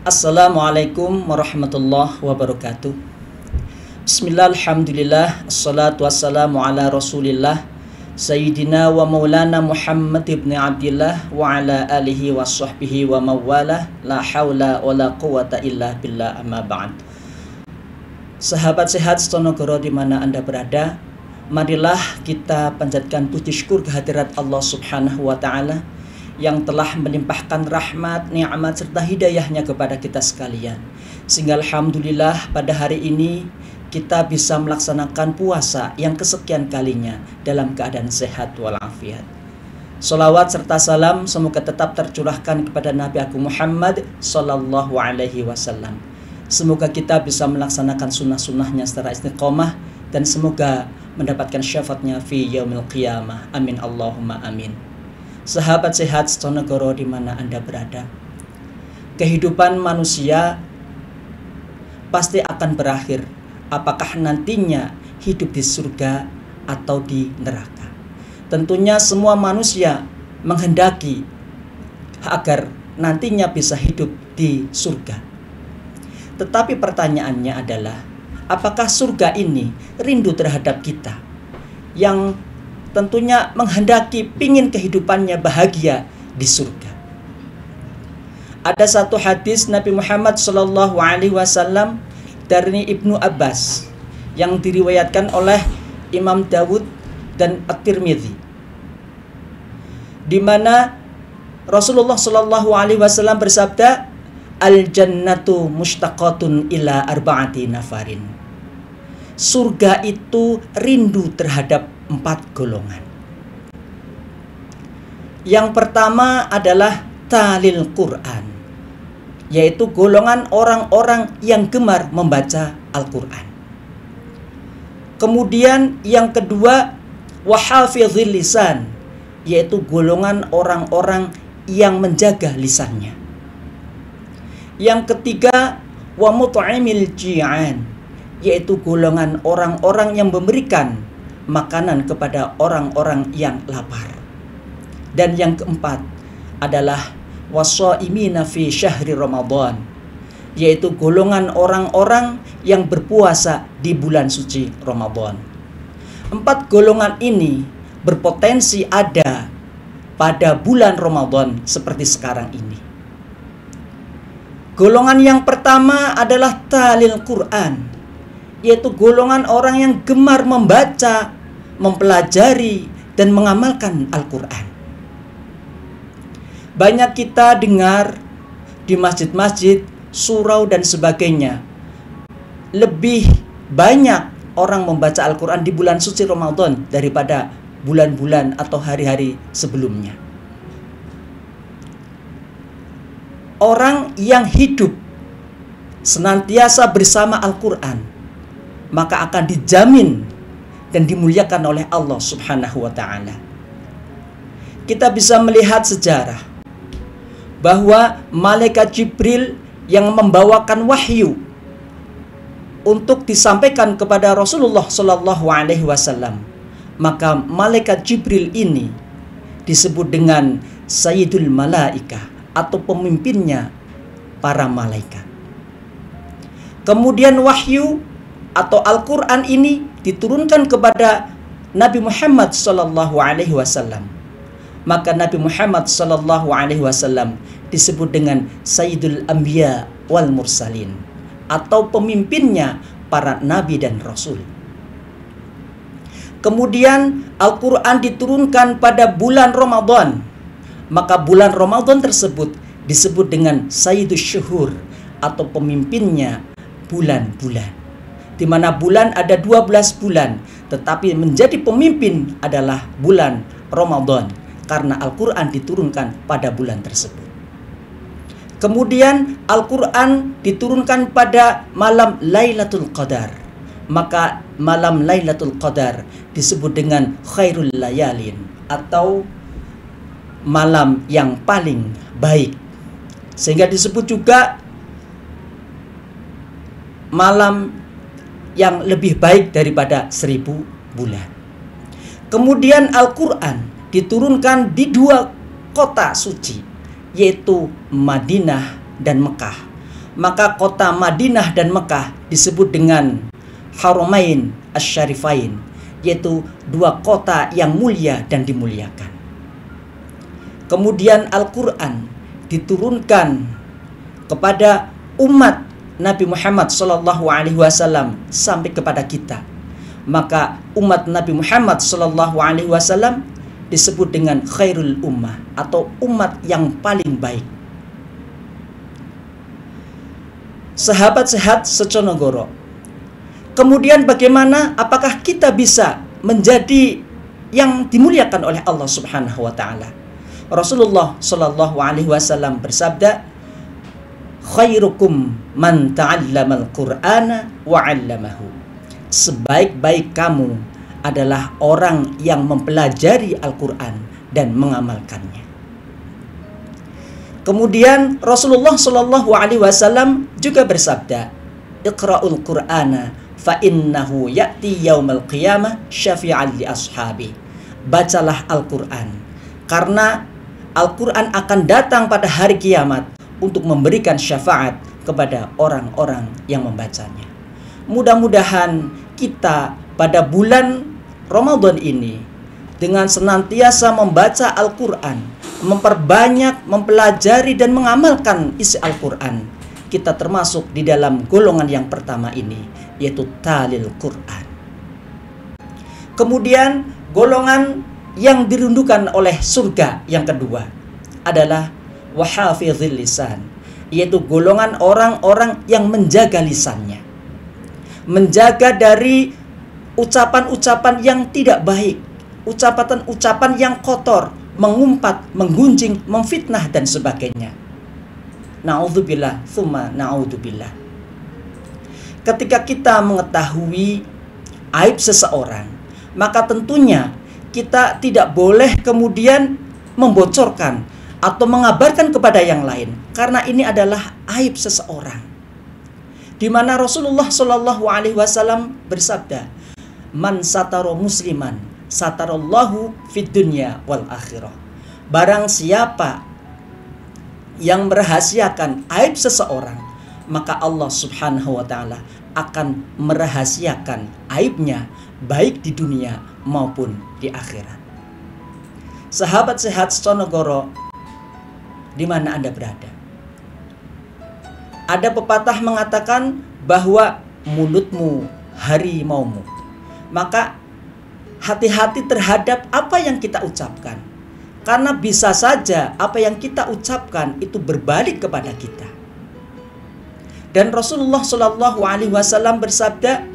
Assalamualaikum warahmatullahi wabarakatuh. Bismillah, alhamdulillah, assalatu wassalamu ala rasulillah Sayyidina wa maulana Muhammad ibn Abdillah wa ala alihi wa sahbihi wa mawalah. La hawla wa la quwata illa billah, amma ba'd. Sahabat sehat Stonogoro dimana Anda berada, marilah kita panjatkan puji syukur kehadirat Allah subhanahu wa ta'ala yang telah melimpahkan rahmat, nikmat serta hidayahnya kepada kita sekalian. Sehingga alhamdulillah pada hari ini kita bisa melaksanakan puasa yang kesekian kalinya dalam keadaan sehat walafiat. Salawat serta salam semoga tetap tercurahkan kepada Nabi Agung Muhammad sallallahu alaihi wasallam. Semoga kita bisa melaksanakan sunnah-sunnahnya secara istiqomah dan semoga mendapatkan syafaatnya fi yaumil qiyamah. Amin Allahumma amin. Sahabat sehat Stonogoro di mana Anda berada, kehidupan manusia pasti akan berakhir, apakah nantinya hidup di surga atau di neraka. Tentunya semua manusia menghendaki agar nantinya bisa hidup di surga. Tetapi pertanyaannya adalah, apakah surga ini rindu terhadap kita yang tentunya menghendaki pingin kehidupannya bahagia di surga? Ada satu hadis Nabi Muhammad sallallahu alaihi wasallam dari Ibnu Abbas yang diriwayatkan oleh Imam Dawud dan At-Tirmidzi, di mana Rasulullah sallallahu alaihi wasallam bersabda, "Al-jannatu mushtaqatun ila arba'ati nafarin." Surga itu rindu terhadap 4 golongan. Yang pertama adalah talil Quran, yaitu golongan orang-orang yang gemar membaca Al-Quran. Kemudian yang kedua, wahafizil lisan, yaitu golongan orang-orang yang menjaga lisannya. Yang ketiga, wa mut'imil ji'an, yaitu golongan orang-orang yang memberikan makanan kepada orang-orang yang lapar. Dan yang keempat adalah washaimina fi syahri Ramadan, yaitu golongan orang-orang yang berpuasa di bulan suci Ramadan. 4 golongan ini berpotensi ada pada bulan Ramadan seperti sekarang ini. Golongan yang pertama adalah talil Quran, yaitu golongan orang yang gemar membaca, mempelajari, dan mengamalkan Al-Quran. Banyak kita dengar di masjid-masjid, surau dan sebagainya, lebih banyak orang membaca Al-Quran di bulan suci Ramadan daripada bulan-bulan atau hari-hari sebelumnya. Orang yang hidup senantiasa bersama Al-Quran, maka akan dijamin dan dimuliakan oleh Allah subhanahu wa ta'ala. Kita bisa melihat sejarah bahwa malaikat Jibril yang membawakan wahyu untuk disampaikan kepada Rasulullah sallallahu alaihi wasallam, maka malaikat Jibril ini disebut dengan Sayyidul Malaikah atau pemimpinnya para malaikat. Kemudian wahyu atau Al-Quran ini diturunkan kepada Nabi Muhammad sallallahu alaihi wasallam. Maka Nabi Muhammad sallallahu alaihi wasallam disebut dengan Sayyidul Anbiya wal Mursalin, atau pemimpinnya para nabi dan rasul. Kemudian Al-Quran diturunkan pada bulan Ramadan, maka bulan Ramadan tersebut disebut dengan Sayyidus Syuhur, atau pemimpinnya bulan-bulan, di mana bulan ada 12 bulan, tetapi menjadi pemimpin adalah bulan Ramadan karena Al-Quran diturunkan pada bulan tersebut. Kemudian Al-Quran diturunkan pada malam Lailatul Qadar, maka malam Lailatul Qadar disebut dengan Khairul Layalin, atau malam yang paling baik, sehingga disebut juga malam yang lebih baik daripada 1000 bulan. Kemudian Al-Quran diturunkan di 2 kota suci, yaitu Madinah dan Mekah. maka kota Madinah dan Mekah disebut dengan Haramain Asy-Syarifain, yaitu dua kota yang mulia dan dimuliakan. Kemudian Al-Quran diturunkan kepada umat Nabi Muhammad SAW sampai kepada kita. Maka umat Nabi Muhammad SAW disebut dengan khairul ummah atau umat yang paling baik. Sahabat sehat seconogoro. Kemudian bagaimana, apakah kita bisa menjadi yang dimuliakan oleh Allah Subhanahu wa taala? Rasulullah sallallahu alaihi wasallam bersabda, "Khairukum man ta'allamal Qur'ana wa 'allamahu." Sebaik-baik kamu adalah orang yang mempelajari Al-Qur'an dan mengamalkannya. Kemudian Rasulullah sallallahu alaihi wasallam juga bersabda, "Iqra'ul Qur'ana fa innahu ya'ti yaumal qiyamah syafi'an li ashabi." Bacalah Al-Qur'an, karena Al-Qur'an akan datang pada hari kiamat untuk memberikan syafaat kepada orang-orang yang membacanya. Mudah-mudahan kita pada bulan Ramadan ini dengan senantiasa membaca Al-Qur'an, memperbanyak, mempelajari dan mengamalkan isi Al-Qur'an, kita termasuk di dalam golongan yang pertama ini, yaitu talil Qur'an. Kemudian golongan yang dirindukan oleh surga yang kedua adalah wahafizil lisan, yaitu golongan orang-orang yang menjaga lisannya, menjaga dari ucapan-ucapan yang tidak baik, ucapan-ucapan yang kotor, mengumpat, menggunjing, memfitnah dan sebagainya. Na'udzubillah, tsumma na'udzubillah. Ketika kita mengetahui aib seseorang, maka tentunya kita tidak boleh kemudian membocorkan atau mengabarkan kepada yang lain, karena ini adalah aib seseorang. Di mana Rasulullah Shallallahu Alaihi Wasallam bersabda, "Man sataro musliman, satarallahu fid dunya wal akhirah." Barang siapa yang merahasiakan aib seseorang, maka Allah Subhanahu wa taala akan merahasiakan aibnya baik di dunia maupun di akhirat. Sahabat sehat seconogoro, di mana Anda berada? Ada pepatah mengatakan bahwa mulutmu harimaumu. Maka hati-hati terhadap apa yang kita ucapkan, karena bisa saja apa yang kita ucapkan itu berbalik kepada kita. Dan Rasulullah Shallallahu Alaihi Wasallam bersabda,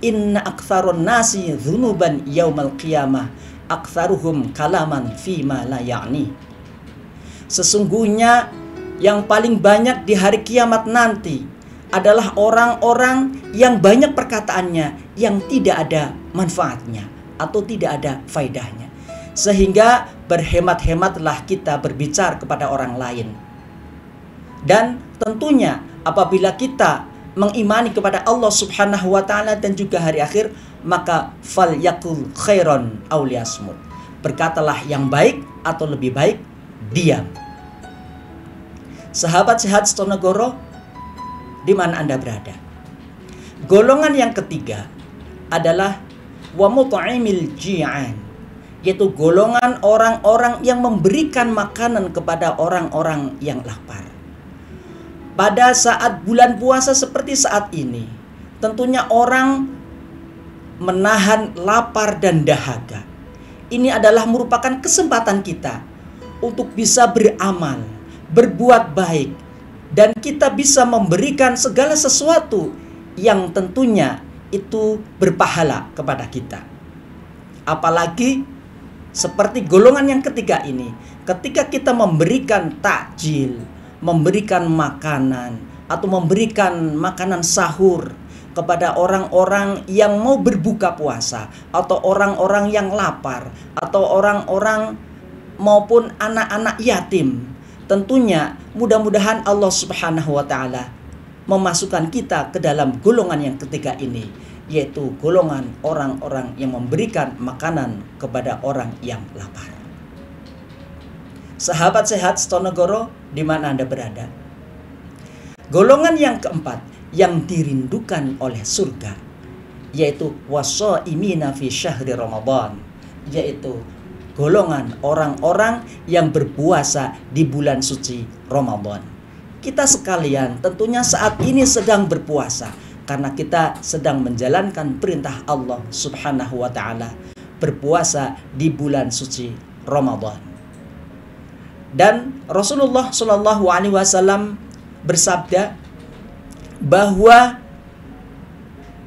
"Inna aktsarun nasi dzunuban yaumal qiyamah, aktsaruhum kalaman fima la ya'ni." Sesungguhnya yang paling banyak di hari kiamat nanti adalah orang-orang yang banyak perkataannya yang tidak ada manfaatnya atau tidak ada faedahnya. Sehingga berhemat-hematlah kita berbicara kepada orang lain. Dan tentunya apabila kita mengimani kepada Allah Subhanahu wa taala dan juga hari akhir, maka fal yakul khairon aw liyasmut. Berkatalah yang baik atau lebih baik diam. Sahabat sehat seconogoro, di mana Anda berada? Golongan yang ketiga adalah wa mut'imil ji'an, yaitu golongan orang-orang yang memberikan makanan kepada orang-orang yang lapar. Pada saat bulan puasa seperti saat ini, tentunya orang menahan lapar dan dahaga. Ini adalah merupakan kesempatan kita untuk bisa beramal, berbuat baik, dan kita bisa memberikan segala sesuatu yang tentunya itu berpahala kepada kita. Apalagi seperti golongan yang ketiga ini, ketika kita memberikan takjil, memberikan makanan atau memberikan makanan sahur kepada orang-orang yang mau berbuka puasa, atau orang-orang yang lapar, atau orang-orang maupun anak-anak yatim, tentunya mudah-mudahan Allah Subhanahu wa taala memasukkan kita ke dalam golongan yang ketiga ini, yaitu golongan orang-orang yang memberikan makanan kepada orang yang lapar. Sahabat sehat seconogoro, di mana Anda berada? Golongan yang keempat yang dirindukan oleh surga, yaitu washaimina fi syahri Ramadan, yaitu golongan orang-orang yang berpuasa di bulan suci Ramadan. Kita sekalian tentunya saat ini sedang berpuasa karena kita sedang menjalankan perintah Allah Subhanahu wa taala, berpuasa di bulan suci Ramadan. Dan Rasulullah Shallallahu alaihi wasallam bersabda bahwa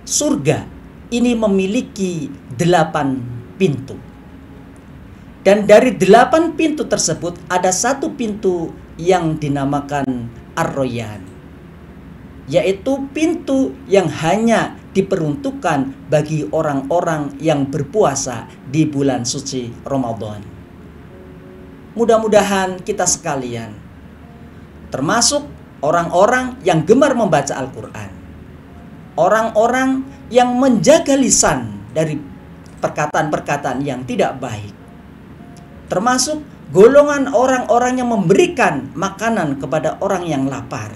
surga ini memiliki 8 pintu. Dan dari 8 pintu tersebut ada 1 pintu yang dinamakan Ar-Rayyan, yaitu pintu yang hanya diperuntukkan bagi orang-orang yang berpuasa di bulan suci Ramadan. Mudah-mudahan kita sekalian termasuk orang-orang yang gemar membaca Al-Quran, orang-orang yang menjaga lisan dari perkataan-perkataan yang tidak baik, termasuk golongan orang-orang yang memberikan makanan kepada orang yang lapar,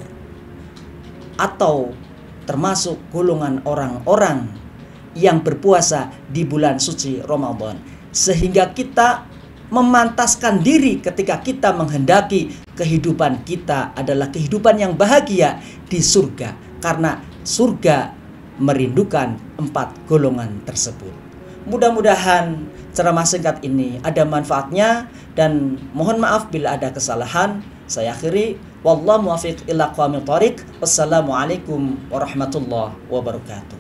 atau termasuk golongan orang-orang yang berpuasa di bulan suci Ramadan, sehingga kita memantaskan diri ketika kita menghendaki kehidupan kita adalah kehidupan yang bahagia di surga, karena surga merindukan 4 golongan tersebut. Mudah-mudahan ceramah singkat ini ada manfaatnya, dan mohon maaf bila ada kesalahan. Saya akhiri, wallahu muwaffiq ila aqwamit thoriq. Wassalamualaikum warahmatullahi wabarakatuh.